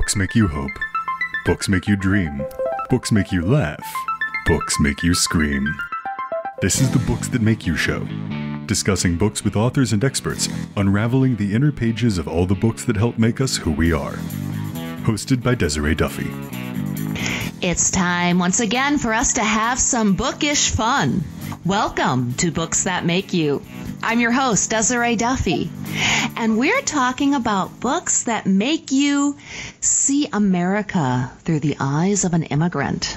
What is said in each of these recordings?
Books make you hope. Books make you dream. Books make you laugh. Books make you scream. This is the Books That Make You show, discussing books with authors and experts, unraveling the inner pages of all the books that help make us who we are. Hosted by Desiree Duffy. It's time once again for us to have some bookish fun. Welcome to Books That Make You. I'm your host, Desiree Duffy, and we're talking about books that make you see America through the eyes of an immigrant.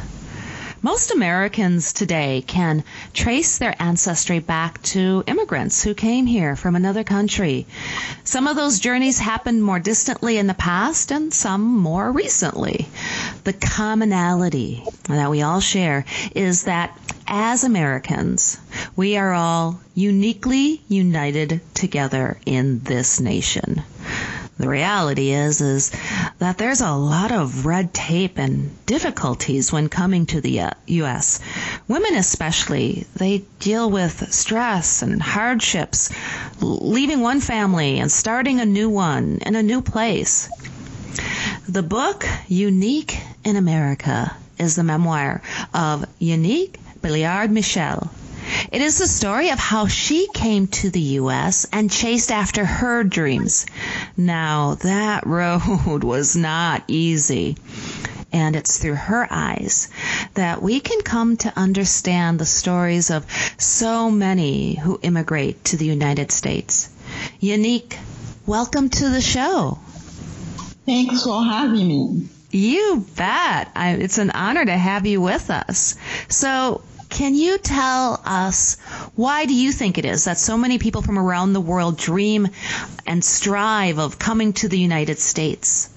Most Americans today can trace their ancestry back to immigrants who came here from another country. Some of those journeys happened more distantly in the past and some more recently. The commonality that we all share is that as Americans, we are all uniquely united together in this nation. The reality is that there's a lot of red tape and difficulties when coming to the U.S. Women especially, they deal with stress and hardships, leaving one family and starting a new one in a new place. The book, Yanique in America, is the memoir of Yanique Beliard Michel. It is the story of how she came to the U.S. and chased after her dreams. Now, that road was not easy, and it's through her eyes that we can come to understand the stories of so many who immigrate to the United States. Yanique, welcome to the show. Thanks for having me. You bet. It's an honor to have you with us. So, can you tell us, why do you think it is that so many people from around the world dream and strive of coming to the United States?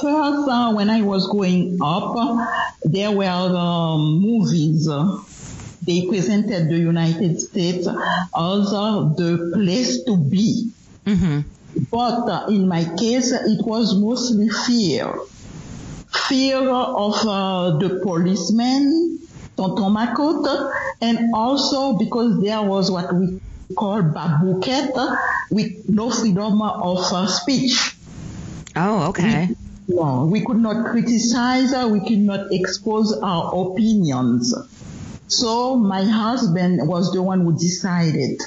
First, when I was growing up, there were movies. They presented the United States as the place to be. Mm-hmm. But in my case, it was mostly fear. Fear of the policemen, Tonton Macoute, and also because there was what we call babouquette, with no freedom of speech. Oh, okay. We could not criticize, we could not expose our opinions. So my husband was the one who decided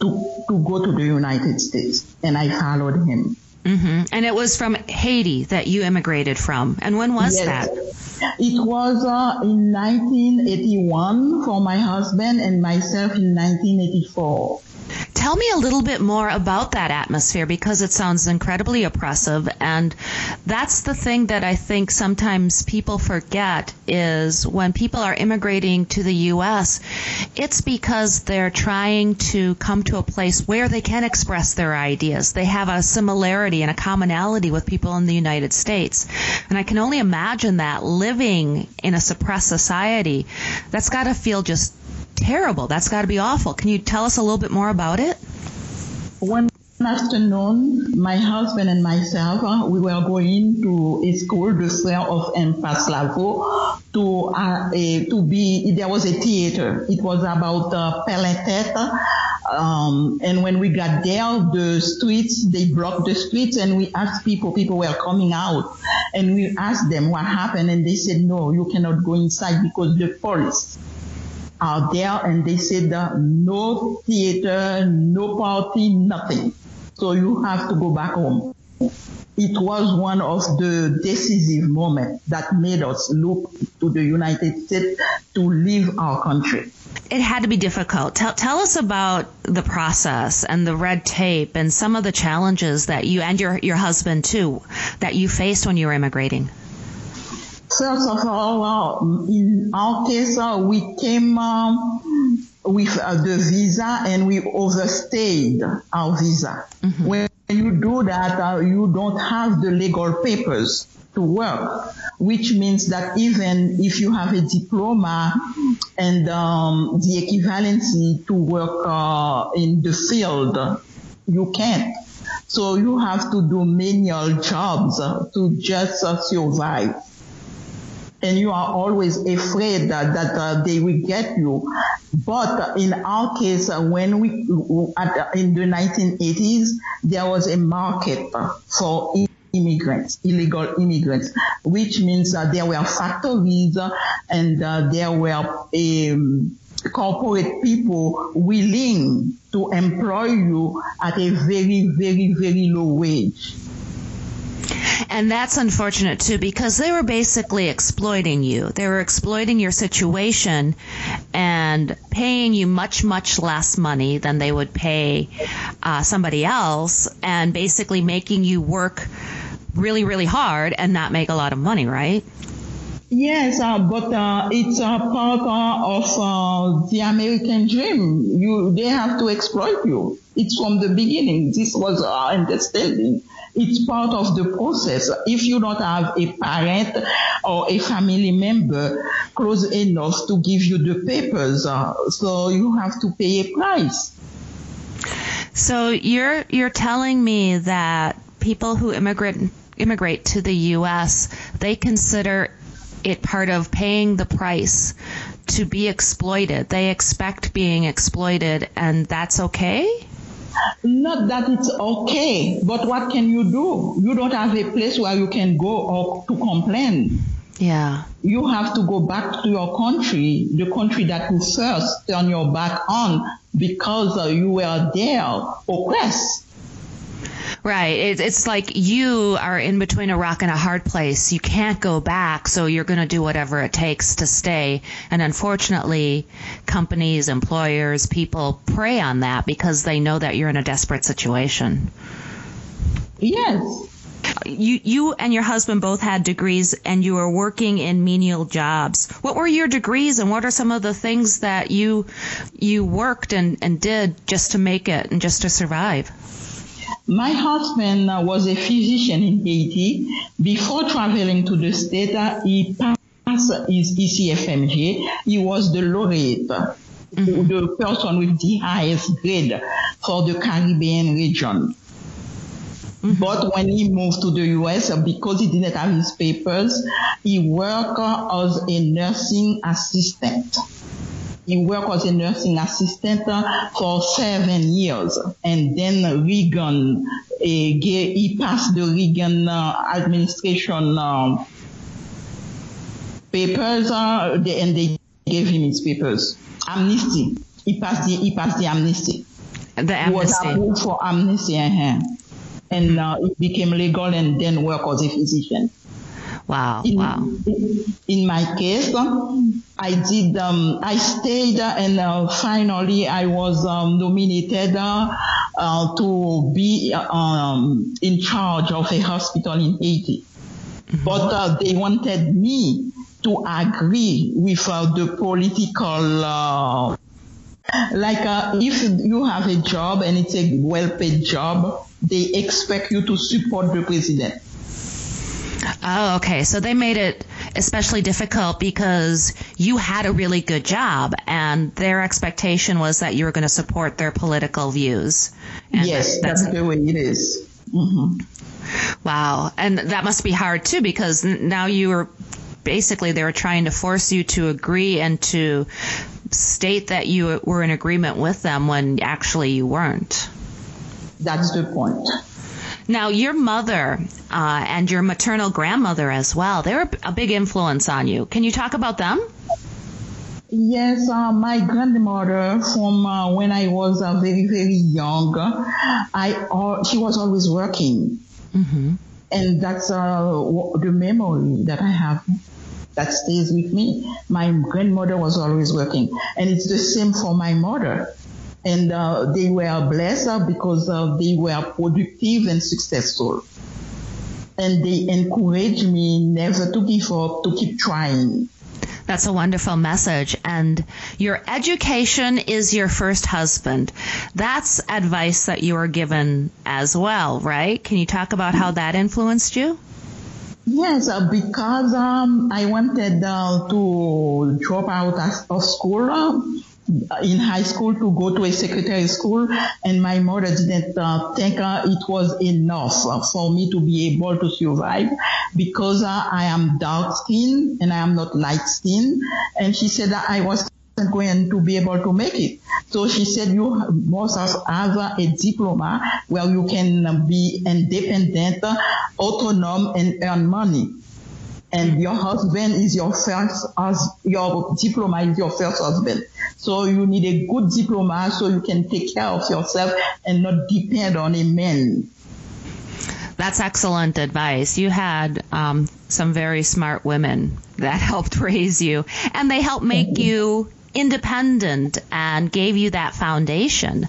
to go to the United States, and I followed him. Mm-hmm. And it was from Haiti that you immigrated from. And when was that? It was in 1981 for my husband and myself in 1984. Tell me a little bit more about that atmosphere, because it sounds incredibly oppressive, and that's the thing that I think sometimes people forget is when people are immigrating to the U.S., it's because they're trying to come to a place where they can express their ideas. They have a similarity and a commonality with people in the United States. And I can only imagine that living in a suppressed society, that's got to feel just terrible. That's got to be awful. Can you tell us a little bit more about it? One afternoon, my husband and myself, we were going to a school, the Frère of Mpaslavo, to be, there was a theater. It was about Peletete. And when we got there, the streets, they blocked the streets, and we asked people were coming out. And we asked them what happened, and they said, no, you cannot go inside because the police are there, and they said no theater, no party, nothing. So you have to go back home. It was one of the decisive moments that made us look to the United States to leave our country. It had to be difficult. Tell us about the process and the red tape and some of the challenges that you and your husband too, that you faced when you were immigrating. First of all, in our case, we came with the visa, and we overstayed our visa. Mm-hmm. When you do that, you don't have the legal papers to work, which means that even if you have a diploma and the equivalency to work in the field, you can't. So you have to do menial jobs to just survive. And you are always afraid that they will get you. But in our case, when in the 1980s, there was a market for immigrants, illegal immigrants, which means that there were factories and there were corporate people willing to employ you at a very, very, very low wage. And that's unfortunate, too, because they were basically exploiting you. They were exploiting your situation and paying you much, much less money than they would pay somebody else, and basically making you work really, really hard and not make a lot of money, right? Yes, but it's a part of the American dream. They have to exploit you. It's from the beginning. This was our understanding. It's part of the process. If you don't have a parent or a family member close enough to give you the papers, so you have to pay a price. So you're telling me that people who immigrate to the U.S., they consider it part of paying the price to be exploited. They expect being exploited, and that's okay? Not that it's okay, but what can you do? You don't have a place where you can go or to complain. Yeah. You have to go back to your country, the country that you first turn your back on because you were there oppressed. Right. It's like you are in between a rock and a hard place. You can't go back, so you're going to do whatever it takes to stay. And unfortunately, companies, employers, people prey on that because they know that you're in a desperate situation. Yes. You and your husband both had degrees, and you were working in menial jobs. What were your degrees, and what are some of the things that you worked and did just to make it and just to survive? My husband was a physician in Haiti. Before traveling to the state, he passed his ECFMG. He was the laureate, the person with the highest grade for the Caribbean region. But when he moved to the U.S., because he didn't have his papers, he worked as a nursing assistant. He worked as a nursing assistant for 7 years, and then Reagan, he passed the Reagan administration papers, and they gave him his papers. Amnesty. He passed the amnesty. The amnesty. He was approved for amnesty, and he became legal and then worked as a physician. Wow. In my case, I stayed and finally I was nominated to be in charge of a hospital in Haiti. But they wanted me to agree with the political, if you have a job and it's a well-paid job, they expect you to support the president. Oh, okay. So they made it especially difficult because you had a really good job, and their expectation was that you were going to support their political views. And yes, that's the way it is. Wow. And that must be hard, too, because now you were basically, they were trying to force you to agree and to state that you were in agreement with them when actually you weren't. That's the point. Now, your mother and your maternal grandmother as well, they were a big influence on you. Can you talk about them? Yes, my grandmother from when I was very, very young, she was always working. And that's the memory that I have that stays with me. My grandmother was always working. And it's the same for my mother. And they were blessed because they were productive and successful. And they encouraged me never to give up, to keep trying. That's a wonderful message. And your education is your first husband. That's advice that you were given as well, right? Can you talk about how that influenced you? Yes, because I wanted to drop out of school. In high school to go to a secondary school, and my mother didn't think it was enough for me to be able to survive because I am dark skinned and I am not light skinned, and she said that I was going to be able to make it. So she said you must have a diploma where you can be independent, autonomous, and earn money. And your husband is your diploma is your first husband. So you need a good diploma so you can take care of yourself and not depend on a man. That's excellent advice. You had some very smart women that helped raise you, and they helped make you independent and gave you that foundation.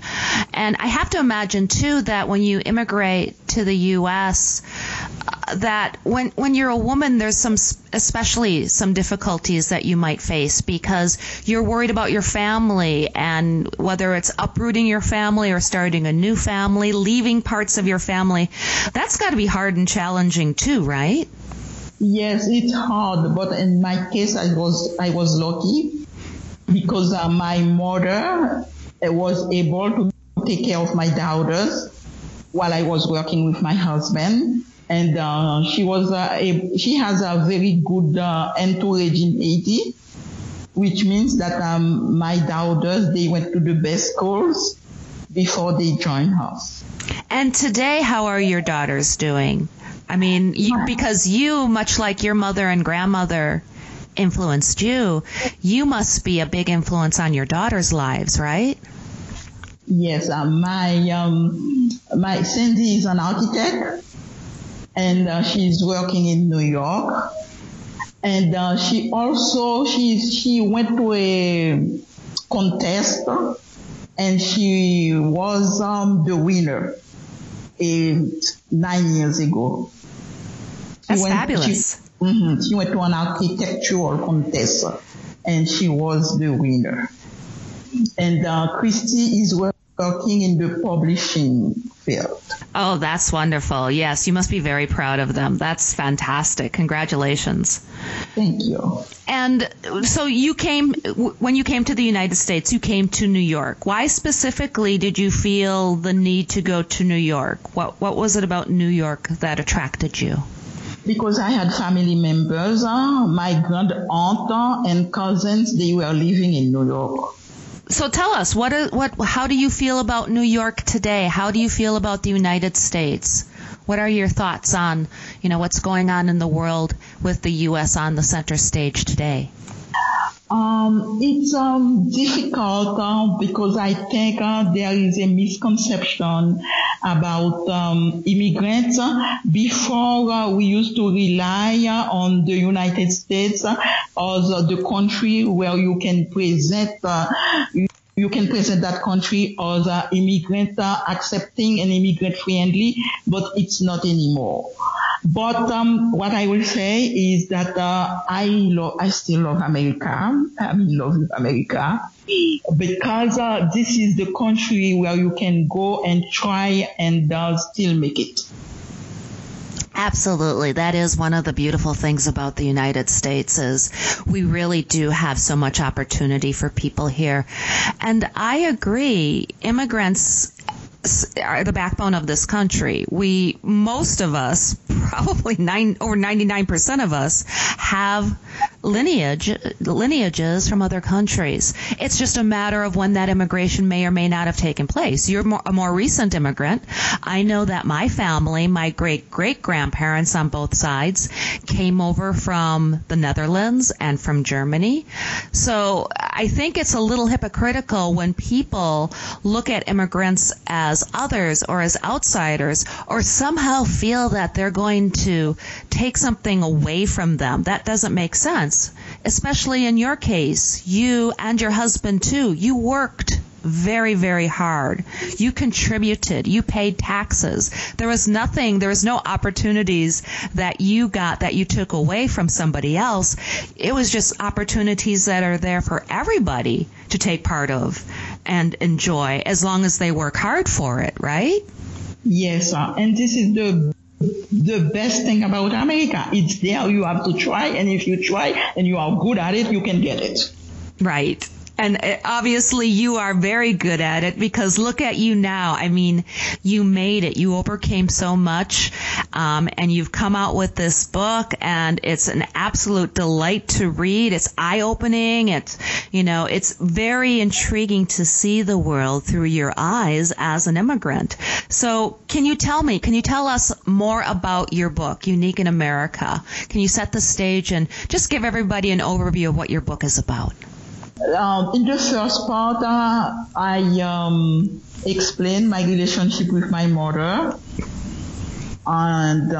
And I have to imagine, too, that when you immigrate to the U.S., that when you're a woman, there's especially some difficulties that you might face because you're worried about your family, and whether it's uprooting your family or starting a new family, leaving parts of your family, that's got to be hard and challenging too, right? Yes, it's hard, but in my case, I was lucky because my mother was able to take care of my daughters while I was working with my husband. And she has a very good entourage in Haiti, which means that my daughters, they went to the best schools before they joined us. And today, how are your daughters doing? I mean, because you, much like your mother and grandmother influenced you, you must be a big influence on your daughters' lives, right? Yes, my Cindy is an architect. And she's working in New York. And she went to a contest and she was the winner 9 years ago. That's fabulous. She went to an architectural contest and she was the winner. And Christy is working in the publishing field. Oh, that's wonderful. Yes, you must be very proud of them. That's fantastic. Congratulations. Thank you. And so when you came to the United States, you came to New York. Why specifically did you feel the need to go to New York? What was it about New York that attracted you? Because I had family members, my grand aunt and cousins, they were living in New York. So tell us, how do you feel about New York today? How do you feel about the United States? What are your thoughts on, what's going on in the world with the U.S. on the center stage today? It's difficult because I think there is a misconception about immigrants. Before, we used to rely on the United States as the country where you can present that country as an immigrant accepting and immigrant friendly, but it's not anymore. But what I will say is that I still love America. I'm in love with America because this is the country where you can go and try and still make it. Absolutely. That is one of the beautiful things about the United States is we really do have so much opportunity for people here. And I agree, immigrants are the backbone of this country. Most of us, probably over 99% of us, have lineages from other countries. It's just a matter of when that immigration may or may not have taken place. You're a more recent immigrant. I know that my family, my great-great-grandparents on both sides, came over from the Netherlands and from Germany. So I think it's a little hypocritical when people look at immigrants as others or as outsiders or somehow feel that they're going to take something away from them. That doesn't make sense, especially in your case. You and your husband, too, you worked very, very hard. You contributed. You paid taxes. There was no opportunities that you got that you took away from somebody else. It was just opportunities that are there for everybody to take part of and enjoy as long as they work hard for it, right? Yes, and this is the best thing about America. It's there. You have to try, and if you try and you are good at it, you can get it. Right. And obviously you are very good at it, because look at you now. I mean, you made it. You overcame so much, and you've come out with this book, and it's an absolute delight to read. It's eye-opening. It's very intriguing to see the world through your eyes as an immigrant. So can you tell us more about your book, Yanique in America? Can you set the stage and just give everybody an overview of what your book is about? In the first part, I explained my relationship with my mother. And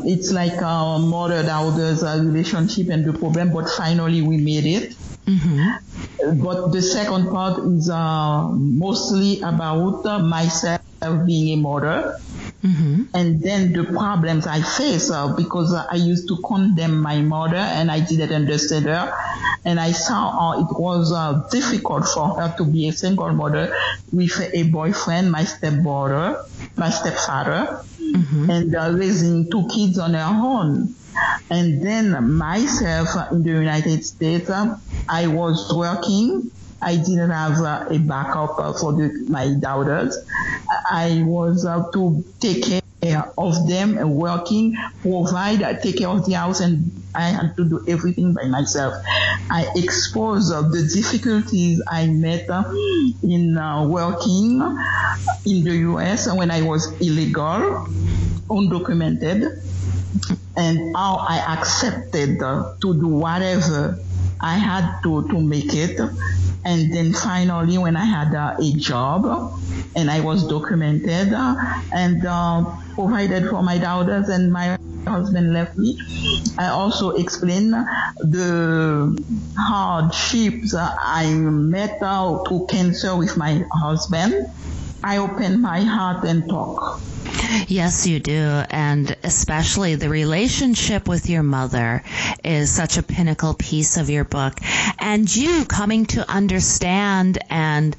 it's like a mother-daughter's relationship and the problem, but finally we made it. Mm-hmm. But the second part is mostly about myself being a mother. Mm-hmm. And then the problems I face because I used to condemn my mother and I didn't understand her. And I saw it was difficult for her to be a single mother with a boyfriend, my stepfather, mm-hmm. and raising 2 kids on her own. And then myself in the United States, I was working. I didn't have a backup for my daughters. I was to take care of them and working, take care of the house, and I had to do everything by myself. I exposed the difficulties I met in working in the U.S. when I was illegal, undocumented, and how I accepted to do whatever I had to make it. And then finally, when I had a job and I was documented and provided for my daughters and my husband left me, I also explained the hardships I met through cancer with my husband. I opened my heart and talk. Yes, you do. And especially the relationship with your mother is such a pinnacle piece of your book. And you coming to understand and,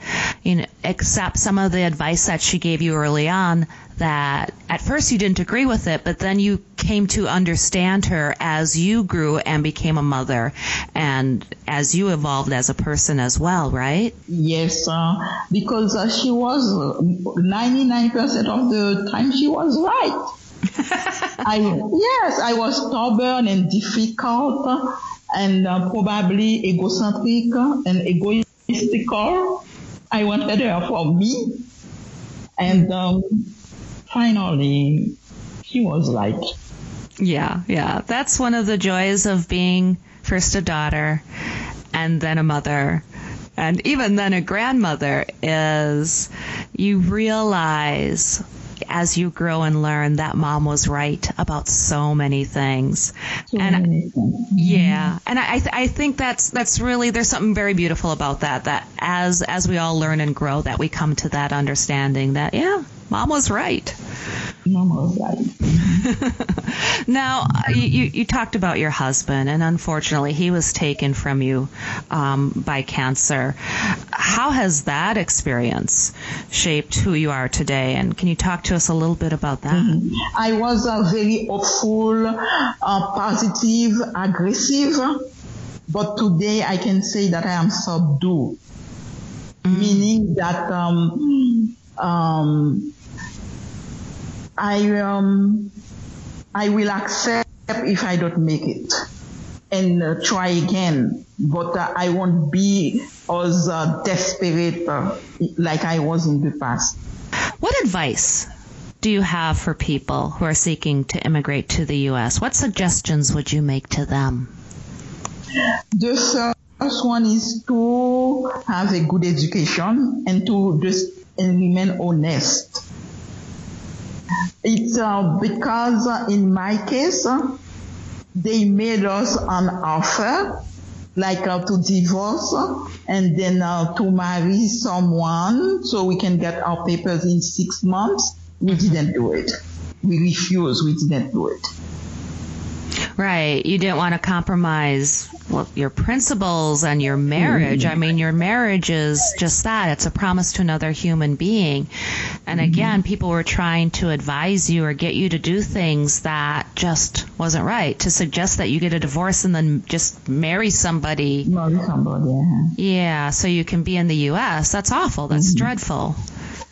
accept some of the advice that she gave you early on, that at first you didn't agree with it, but then you came to understand her as you grew and became a mother and as you evolved as a person as well, right? Yes, because she was 99% of the time she was right. I was stubborn and difficult and probably egocentric and egoistical. I wanted her for me. And finally, she was right. Yeah. That's one of the joys of being first a daughter and then a mother and even then a grandmother is you realize as you grow and learn that mom was right about so many things. Yeah. And I think that's really, there's something very beautiful about that as we all learn and grow, that we come to that understanding that, yeah, mom was right. Mom was right. Now, you talked about your husband, and unfortunately he was taken from you by cancer. How has that experience shaped who you are today? And can you talk to us a little bit about that? Mm-hmm. I was very hopeful, positive, aggressive, but today I can say that I am subdued, meaning that I will accept if I don't make it and try again, but I won't be as desperate like I was in the past. What advice do you have for people who are seeking to immigrate to the U.S.? What suggestions would you make to them? The first one is to have a good education and to just remain honest. It's because in my case, they made us an offer, like to divorce and then to marry someone so we can get our papers in 6 months. We didn't do it. We refused. We didn't do it. Right. You didn't want to compromise your principles and your marriage. I mean, your marriage is just that. It's a promise to another human being. And again, people were trying to advise you or get you to do things that just wasn't right. To suggest that you get a divorce and then just marry somebody. Yeah, so you can be in the U.S. That's awful. That's dreadful.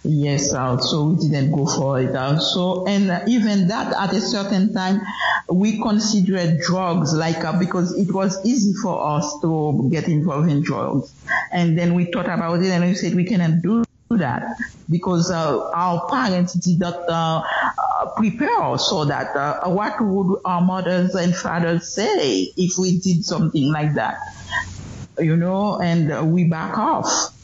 Yes, so we didn't go for it also. And even that, at a certain time, we considered drugs, because it was easy for us to get involved in drugs. And then we thought about it and we said we cannot do that because our parents did not prepare us for that. What would our mothers and fathers say if we did something like that? And we back off.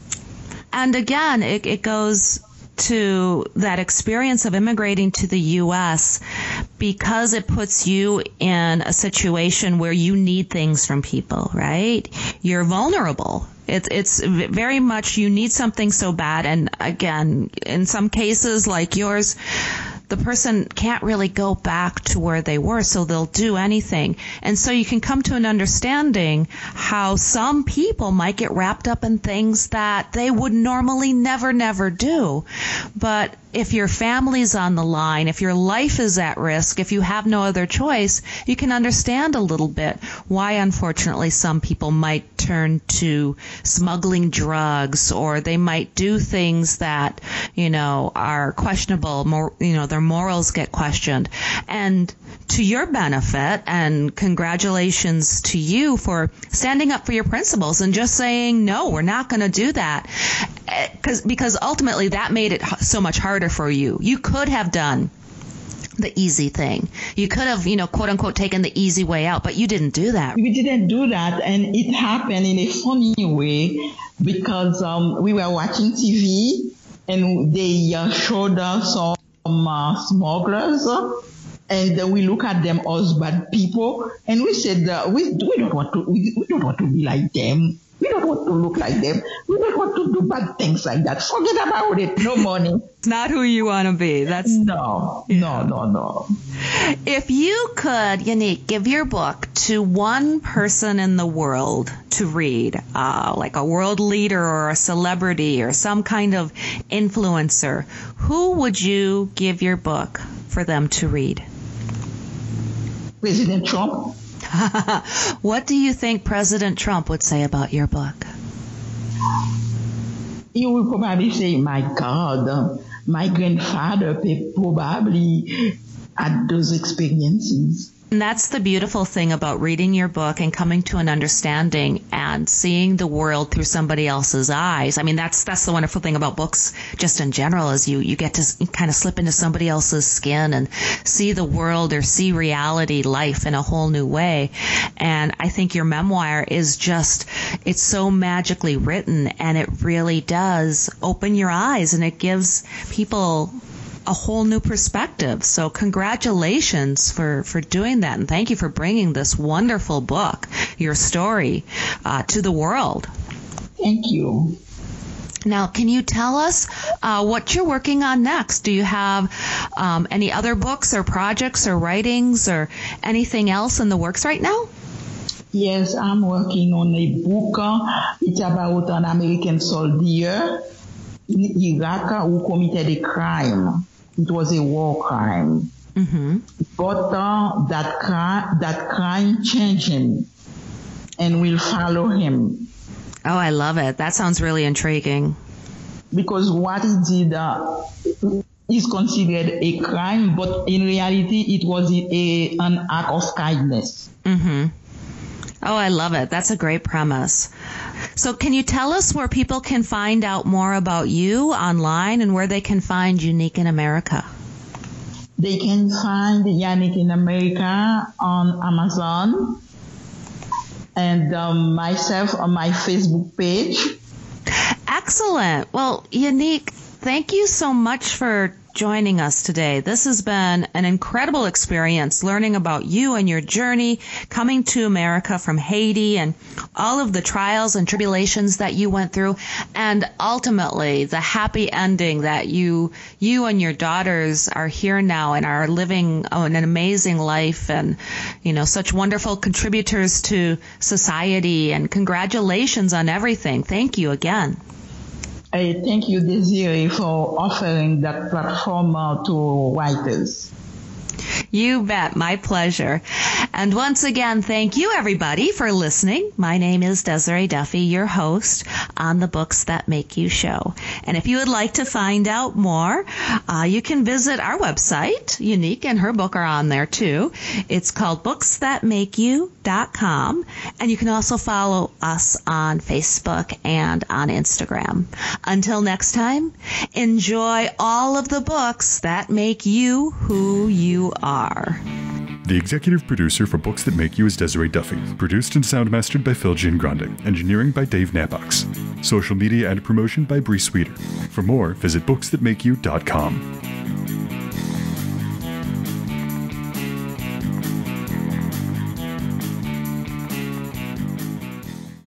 And again, it goes to that experience of immigrating to the U.S. because it puts you in a situation where you need things from people, right? You're vulnerable. It's very much you need something so bad. And again, in some cases like yours, the person can't really go back to where they were, so they'll do anything. And so you can come to an understanding how some people might get wrapped up in things that they would normally never do. But if your family's on the line, if your life is at risk, if you have no other choice, you can understand a little bit why, unfortunately, some people might turn to smuggling drugs, or they might do things that, are questionable. Their morals get questioned. And to your benefit, and congratulations to you for standing up for your principles and just saying, no, we're not going to do that. Because ultimately that made it so much harder for you. You could have done the easy thing. You could have, quote unquote, taken the easy way out, but you didn't do that. We didn't do that, and it happened in a funny way because we were watching TV and they showed us some smugglers. And we look at them as bad people, and we said we don't want to be like them. We don't want to look like them. We don't want to do bad things like that. Forget about it. No money. It's not who you want to be. No. If you could, Yanique, give your book to one person in the world to read, like a world leader or a celebrity or some kind of influencer, who would you give your book for them to read? President Trump. What do you think President Trump would say about your book? He would probably say, my God, my grandfather probably had those experiences. And that's the beautiful thing about reading your book and coming to an understanding and seeing the world through somebody else's eyes. I mean, that's the wonderful thing about books just in general is you get to kind of slip into somebody else's skin and see the world or see reality, life in a whole new way. And I think your memoir is it's so magically written, and it really does open your eyes, and it gives people a whole new perspective. So congratulations for doing that. And thank you for bringing this wonderful book, your story, to the world. Thank you. Now, can you tell us what you're working on next? Do you have any other books or projects or writings or anything else in the works right now? Yes, I'm working on a book. It's about an American soldier in Iraq who committed a crime. It was a war crime. Mm-hmm. But that crime changed him and will follow him. Oh, I love it. That sounds really intriguing. Because what he did is considered a crime, but in reality it was an act of kindness. Mm-hmm. Oh, I love it. That's a great premise. So can you tell us where people can find out more about you online and where they can find Yanique in America? They can find Yanique in America on Amazon and myself on my Facebook page. Excellent. Well, Yanique, thank you so much for joining us today. This has been an incredible experience learning about you and your journey coming to America from Haiti and all of the trials and tribulations that you went through, and ultimately the happy ending that you and your daughters are here now and are living an amazing life and, such wonderful contributors to society, and congratulations on everything. Thank you again. Thank you, Desiree, for offering that platform to writers. You bet. My pleasure. And once again, thank you, everybody, for listening. My name is Desiree Duffy, your host on the Books That Make You show. And if you would like to find out more, you can visit our website. Yanique and her book are on there, too. It's called booksthatmakeyou.com. And you can also follow us on Facebook and on Instagram. Until next time, enjoy all of the books that make you who you are. The executive producer for Books That Make You is Desiree Duffy. Produced and sound mastered by Phil Giangrande. Engineering by Dave Nabox. Social media and promotion by Bree Sweeter. For more, visit booksthatmakeyou.com.